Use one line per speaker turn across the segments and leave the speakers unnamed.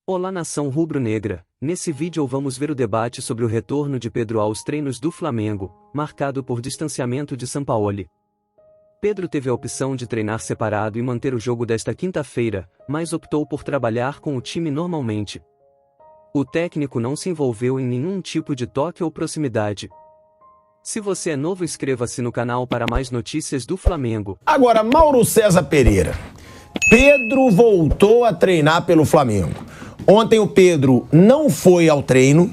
Olá nação rubro-negra, nesse vídeo vamos ver o debate sobre o retorno de Pedro aos treinos do Flamengo, marcado por distanciamento de Sampaoli. Pedro teve a opção de treinar separado e manter o jogo desta quinta-feira, mas optou por trabalhar com o time normalmente. O técnico não se envolveu em nenhum tipo de toque ou proximidade. Se você é novo, inscreva-se no canal para mais notícias do Flamengo.
Agora, Mauro César Pereira. Pedro voltou a treinar pelo Flamengo. Ontem o Pedro não foi ao treino.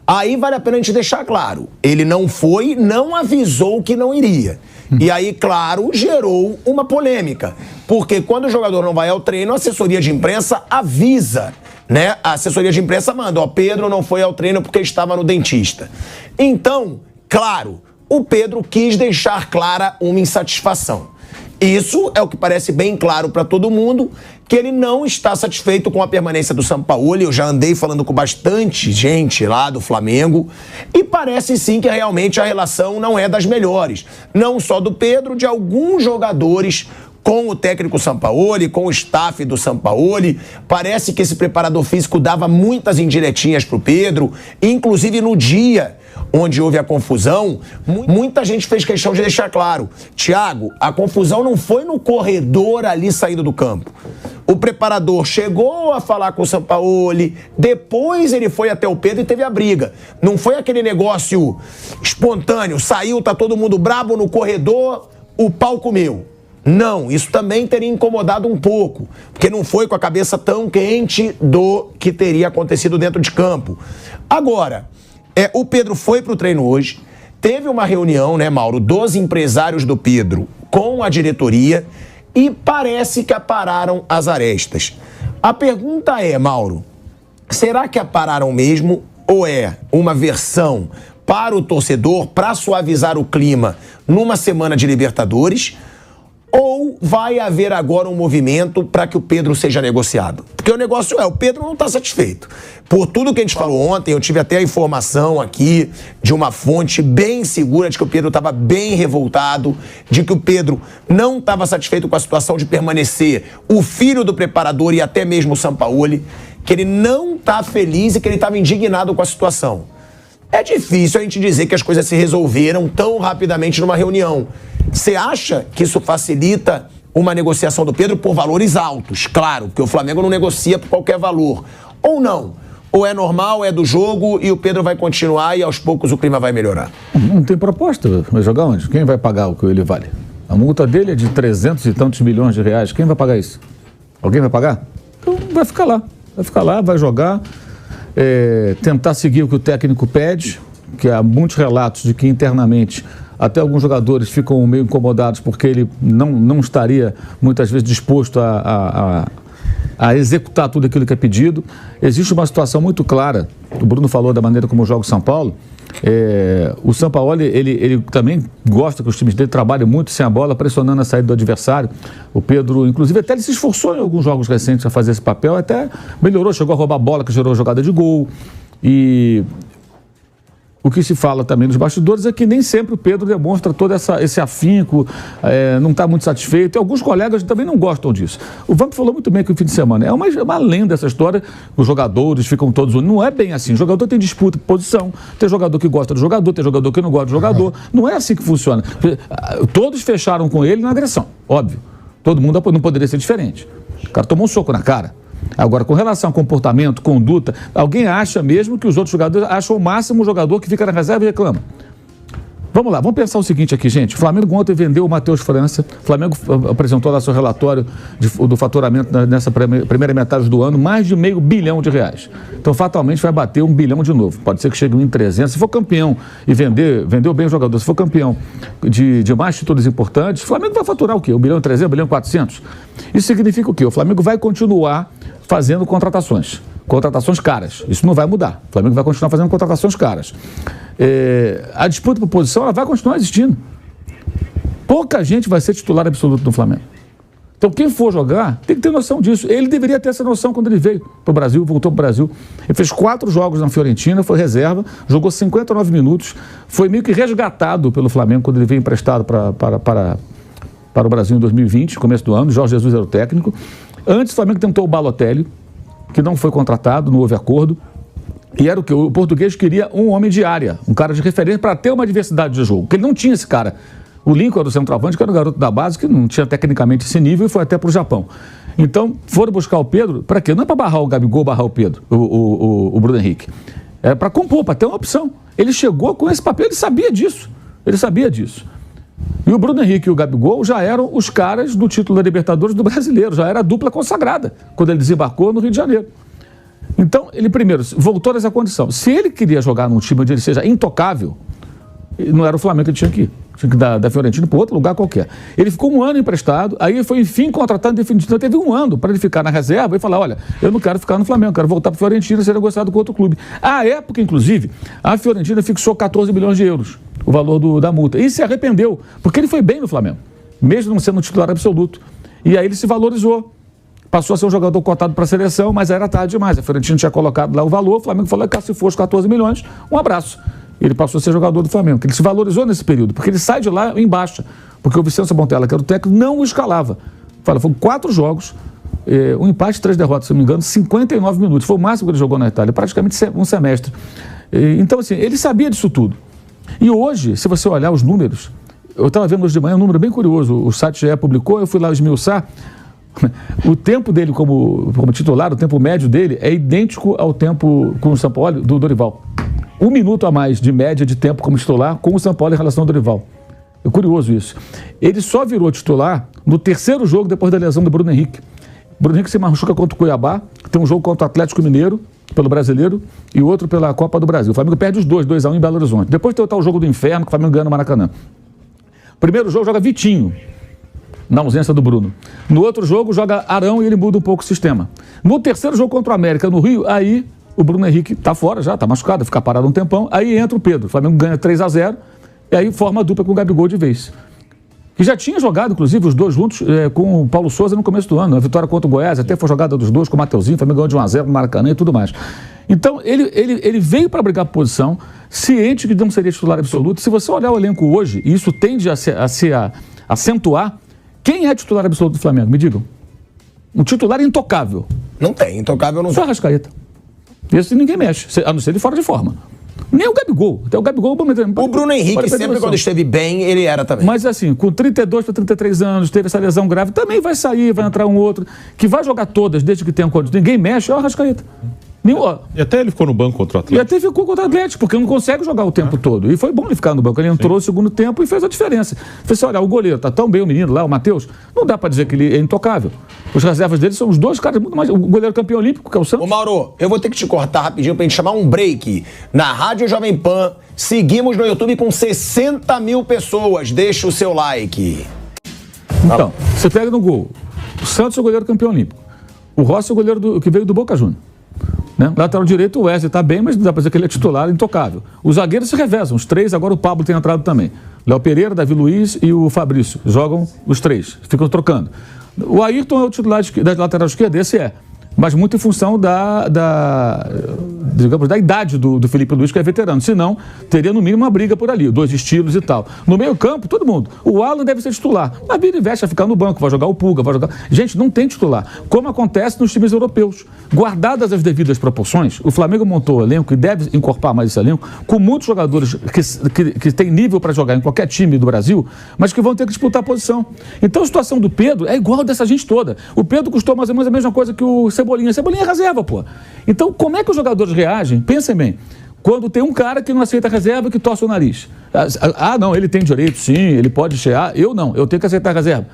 Aí vale a pena a gente deixar claro. Ele não foi, não avisou que não iria. E aí, claro, gerou uma polêmica. Porque quando o jogador não vai ao treino, a assessoria de imprensa avisa, né? A assessoria de imprensa manda, Pedro não foi ao treino porque estava no dentista. Então, claro, o Pedro quis deixar clara uma insatisfação. Isso é o que parece bem claro para todo mundo, que ele não está satisfeito com a permanência do Sampaoli. Eu já andei falando com bastante gente lá do Flamengo e parece sim que realmente a relação não é das melhores. Não só do Pedro, de alguns jogadores com o técnico Sampaoli, com o staff do Sampaoli. Parece que esse preparador físico dava muitas indiretinhas pro Pedro, inclusive no dia onde houve a confusão, muita gente fez questão de deixar claro: Thiago, a confusão não foi no corredor ali saindo do campo. O preparador chegou a falar com o Sampaoli, depois ele foi até o Pedro e teve a briga. Não foi aquele negócio espontâneo, saiu, tá todo mundo brabo no corredor, o pau comeu. Não, isso também teria incomodado um pouco, porque não foi com a cabeça tão quente do que teria acontecido dentro de campo. Agora, o Pedro foi para o treino hoje, teve uma reunião, né, Mauro, dos empresários do Pedro com a diretoria e parece que apararam as arestas. A pergunta é, Mauro, será que apararam mesmo ou é uma versão para o torcedor, para suavizar o clima numa semana de Libertadores? Ou vai haver agora um movimento para que o Pedro seja negociado? Porque o negócio o Pedro não está satisfeito. Por tudo que a gente falou ontem, eu tive até a informação aqui de uma fonte bem segura de que o Pedro estava bem revoltado, de que o Pedro não estava satisfeito com a situação de permanecer o filho do preparador e até mesmo o Sampaoli, que ele não está feliz e que ele estava indignado com a situação. É difícil a gente dizer que as coisas se resolveram tão rapidamente numa reunião. Você acha que isso facilita uma negociação do Pedro por valores altos? Claro, porque o Flamengo não negocia por qualquer valor. Ou não? Ou é normal, é do jogo e o Pedro vai continuar e aos poucos o clima vai melhorar?
Não tem proposta. Vai jogar onde? Quem vai pagar o que ele vale? A multa dele é de 300 e tantos milhões de reais. Quem vai pagar isso? Alguém vai pagar? Então vai ficar lá. Vai ficar lá, vai jogar, tentar seguir o que o técnico pede, que há muitos relatos de que internamente até alguns jogadores ficam meio incomodados porque ele não estaria muitas vezes disposto a executar tudo aquilo que é pedido. Existe uma situação muito clara, o Bruno falou da maneira como joga o São Paulo. O Sampaoli, ele também gosta que os times dele trabalhem muito sem a bola, pressionando a saída do adversário. O Pedro, inclusive, até ele se esforçou em alguns jogos recentes a fazer esse papel, até melhorou, chegou a roubar a bola, que gerou jogada de gol. E o que se fala também nos bastidores é que nem sempre o Pedro demonstra todo esse afinco, não está muito satisfeito. E alguns colegas também não gostam disso. O Vamp falou muito bem que o fim de semana é uma lenda essa história. Os jogadores ficam todos... Não é bem assim. O jogador tem disputa de posição, tem jogador que gosta do jogador, tem jogador que não gosta do jogador. Não é assim que funciona. Todos fecharam com ele na agressão, óbvio. Todo mundo não poderia ser diferente. O cara tomou um soco na cara. Agora, com relação a comportamento, conduta, alguém acha mesmo que os outros jogadores acham o máximo o jogador que fica na reserva e reclama? Vamos lá, vamos pensar o seguinte aqui, gente. O Flamengo ontem vendeu o Matheus França. O Flamengo apresentou lá seu relatório do faturamento nessa primeira metade do ano, mais de R$500 bilhão. Então, fatalmente, vai bater R$1 bilhão de novo. Pode ser que chegue em 300. Se for campeão e vendeu bem o jogador, se for campeão de mais títulos importantes, o Flamengo vai faturar o quê? R$1 bilhão 300, R$1 bilhão 400? Isso significa o quê? O Flamengo vai continuar fazendo contratações caras. Isso não vai mudar. O Flamengo vai continuar fazendo contratações caras. A disputa por posição, ela vai continuar existindo. Pouca gente vai ser titular absoluto no Flamengo. Então, quem for jogar, tem que ter noção disso. Ele deveria ter essa noção quando ele veio para o Brasil, voltou para o Brasil. Ele fez 4 jogos na Fiorentina, foi reserva, jogou 59 minutos, foi meio que resgatado pelo Flamengo quando ele veio emprestado para o Brasil em 2020, começo do ano. Jorge Jesus era o técnico. Antes, o Flamengo tentou o Balotelli. que não foi contratado, não houve acordo. E era o que? O português queria um homem de área, um cara de referência para ter uma diversidade de jogo, porque ele não tinha esse cara. O Lincoln era o centroavante, que era o garoto da base, que não tinha tecnicamente esse nível e foi até para o Japão. Então, foram buscar o Pedro, para quê? Não é para barrar o Gabigol, barrar o Pedro, o Bruno Henrique. É para compor, para ter uma opção. Ele chegou com esse papel, ele sabia disso. E o Bruno Henrique e o Gabigol já eram os caras do título da Libertadores do Brasileiro, já era a dupla consagrada, quando ele desembarcou no Rio de Janeiro. Então, ele primeiro voltou nessa condição. Se ele queria jogar num time onde ele seja intocável, não era o Flamengo que ele tinha que ir. Tinha que ir da Fiorentina para outro lugar qualquer. Ele ficou um ano emprestado, aí foi enfim contratado definitivo. Então, teve um ano para ele ficar na reserva e falar, olha, eu não quero ficar no Flamengo, quero voltar para a Fiorentina e ser negociado com outro clube. À época, inclusive, a Fiorentina fixou 14 milhões de euros, o valor da multa. E se arrependeu, porque ele foi bem no Flamengo, mesmo não sendo um titular absoluto. E aí ele se valorizou. Passou a ser um jogador cotado para a seleção, mas era tarde demais. A Fiorentina tinha colocado lá o valor, o Flamengo falou que se fosse 14 milhões, um abraço. Ele passou a ser jogador do Flamengo, que ele se valorizou nesse período, porque ele sai de lá em baixa, porque o Vicente Montella, que era o técnico, não o escalava. Foram 4 jogos, um empate, 3 derrotas, se não me engano, 59 minutos. Foi o máximo que ele jogou na Itália, praticamente um semestre. Então, assim, ele sabia disso tudo. E hoje, se você olhar os números, eu estava vendo hoje de manhã um número bem curioso, o site GE publicou, eu fui lá esmiuçar. O tempo dele como titular, o tempo médio dele, é idêntico ao tempo com o São Paulo do Dorival. 1 minuto a mais de média de tempo como titular com o São Paulo em relação ao Dorival. É curioso isso. Ele só virou titular no 3º jogo depois da lesão do Bruno Henrique. O Bruno Henrique se machuca contra o Cuiabá, tem um jogo contra o Atlético Mineiro, pelo Brasileiro, e outro pela Copa do Brasil. O Flamengo perde os 2-1 em Belo Horizonte. Depois tem o jogo do inferno, que o Flamengo ganha no Maracanã. Primeiro jogo joga Vitinho, na ausência do Bruno. No outro jogo joga Arão e ele muda um pouco o sistema. No 3º jogo contra o América, no Rio, aí o Bruno Henrique está fora já, está machucado, fica parado um tempão, aí entra o Pedro. O Flamengo ganha 3-0 e aí forma a dupla com o Gabigol de vez. Que já tinha jogado, inclusive, os dois juntos com o Paulo Souza no começo do ano. A vitória contra o Goiás, até foi jogada dos dois com o Mateuzinho, o Flamengo ganhou de 1-0 no Maracanã e tudo mais. Então, ele veio para brigar por posição, ciente que não seria titular absoluto. Se você olhar o elenco hoje, e isso tende a se acentuar, quem é titular absoluto do Flamengo? Me digam. Um titular intocável.
Não tem, intocável não tem.
Só Arrascaeta. Esse ninguém mexe, a não ser de fora de forma. Nem o Gabigol. Até o Gabigol...
O Bruno Henrique, sempre quando esteve bem, ele era também.
Mas assim, com 32 para 33 anos, teve essa lesão grave, também vai sair, vai entrar um outro, que vai jogar todas, desde que tenha condições. Ninguém mexe, é o Arrascaeta.
E até ele ficou no banco contra o Atlético.
E até ficou contra o Atlético, porque não consegue jogar o tempo todo. E foi bom ele ficar no banco. Ele entrou no segundo tempo e fez a diferença. Você olha, o goleiro tá tão bem, o menino lá, o Matheus, não dá para dizer que ele é intocável. Os reservas dele são os dois caras muito mais... O goleiro campeão olímpico, que é o Santos.
Ô Mauro, eu vou ter que te cortar rapidinho pra gente chamar um break. Na Rádio Jovem Pan, seguimos no YouTube com 60 mil pessoas. Deixa o seu like.
Então, você pega no gol. O Santos é o goleiro campeão olímpico. O Rossi é o goleiro que veio do Boca Juniors. Né? Lateral direito, o Wesley está bem, mas dá para dizer que ele é titular, intocável. Os zagueiros se revezam, os 3, agora o Pablo tem entrado também. Léo Pereira, Davi Luiz e o Fabrício. Jogam os 3, ficam trocando. O Ayrton é o titular da lateral esquerda, esse é. Mas muito em função digamos, da idade do Felipe Luiz, que é veterano. Senão, teria no mínimo uma briga por ali, 2 estilos e tal. No meio campo, todo mundo. O Alan deve ser titular. Mas vira e veste vai ficar no banco, vai jogar o Pulga, vai jogar... Gente, não tem titular. Como acontece nos times europeus. Guardadas as devidas proporções, o Flamengo montou o elenco e deve encorpar mais esse elenco, com muitos jogadores que têm nível para jogar em qualquer time do Brasil, mas que vão ter que disputar a posição. Então, a situação do Pedro é igual dessa gente toda. O Pedro custou mais ou menos a mesma coisa que o Cebolinha. Cebolinha é reserva, pô. Então, como é que os jogadores reagem? Pensem bem. Quando tem um cara que não aceita a reserva, que torce o nariz. Não, ele tem direito, sim, ele pode chegar. Eu não, eu tenho que aceitar a reserva.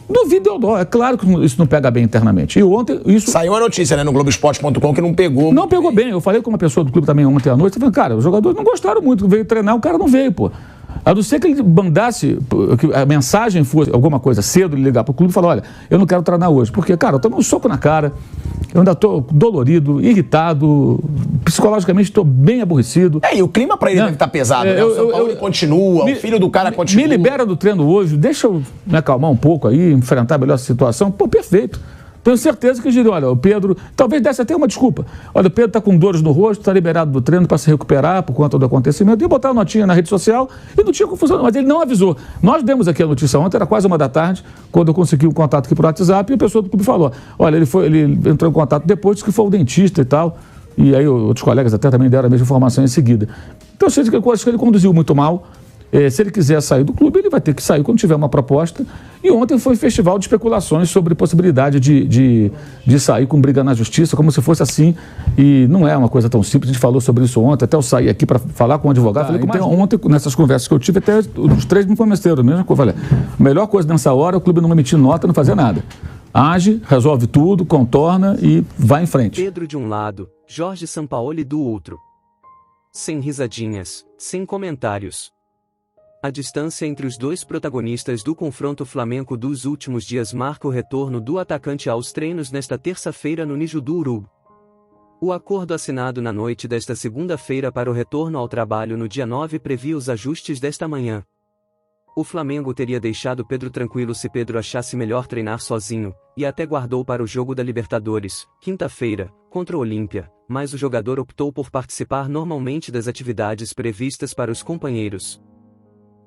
Duvido eu dó. É claro que isso não pega bem internamente. E ontem isso...
Saiu a notícia, né, no Globoesporte.com que não pegou.
Não pegou bem. Eu falei com uma pessoa do clube também ontem à noite. Eu falei, cara, os jogadores não gostaram muito. Veio treinar, o cara não veio, pô. A não ser que ele mandasse, que a mensagem fosse alguma coisa cedo, ele ligar para o clube e falar, olha, eu não quero treinar hoje. Porque, cara, eu tomei um soco na cara, eu ainda estou dolorido, irritado, psicologicamente estou bem aborrecido.
E o clima para ele deve estar pesado, né? O São Paulo continua, o filho do cara continua.
Me libera do treino hoje, deixa eu me acalmar um pouco aí, enfrentar melhor a situação. Pô, perfeito. Tenho certeza que eles diriam, olha, o Pedro, talvez desse até uma desculpa. Olha, o Pedro está com dores no rosto, está liberado do treino para se recuperar por conta do acontecimento. E botar a notinha na rede social e não tinha confusão, mas ele não avisou. Nós demos aqui a notícia ontem, era quase 1h da tarde, quando eu consegui um contato aqui por WhatsApp, e a pessoa do clube falou, olha, ele entrou em contato depois, disse que foi o dentista e tal, e aí outros colegas até também deram a mesma informação em seguida. Então, eu acho que ele conduziu muito mal. Se ele quiser sair do clube, ele vai ter que sair quando tiver uma proposta. E ontem foi um festival de especulações sobre possibilidade de sair com briga na justiça, como se fosse assim. E não é uma coisa tão simples. A gente falou sobre isso ontem, até eu saí aqui para falar com o advogado. Então, ontem, nessas conversas que eu tive, até os 3 me convenceram. Mesmo que eu falei, a melhor coisa nessa hora é o clube não emitir nota, não fazer nada. Age, resolve tudo, contorna e vai em frente.
Pedro de um lado, Jorge Sampaoli do outro. Sem risadinhas, sem comentários. A distância entre os dois protagonistas do confronto Flamengo dos últimos dias marca o retorno do atacante aos treinos nesta terça-feira no Nijo do Urubu. O acordo assinado na noite desta segunda-feira para o retorno ao trabalho no dia 9 previa os ajustes desta manhã. O Flamengo teria deixado Pedro tranquilo se Pedro achasse melhor treinar sozinho, e até guardou para o jogo da Libertadores, quinta-feira, contra o Olímpia, mas o jogador optou por participar normalmente das atividades previstas para os companheiros.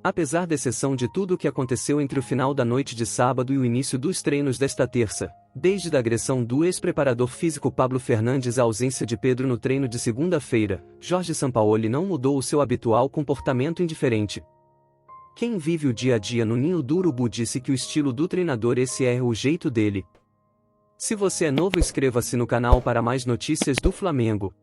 Apesar da exceção de tudo o que aconteceu entre o final da noite de sábado e o início dos treinos desta terça, desde a agressão do ex-preparador físico Pablo Fernandes à ausência de Pedro no treino de segunda-feira, Jorge Sampaoli não mudou o seu habitual comportamento indiferente. Quem vive o dia a dia no Ninho do Urubu disse que o estilo do treinador esse é o jeito dele. Se você é novo, inscreva-se no canal para mais notícias do Flamengo.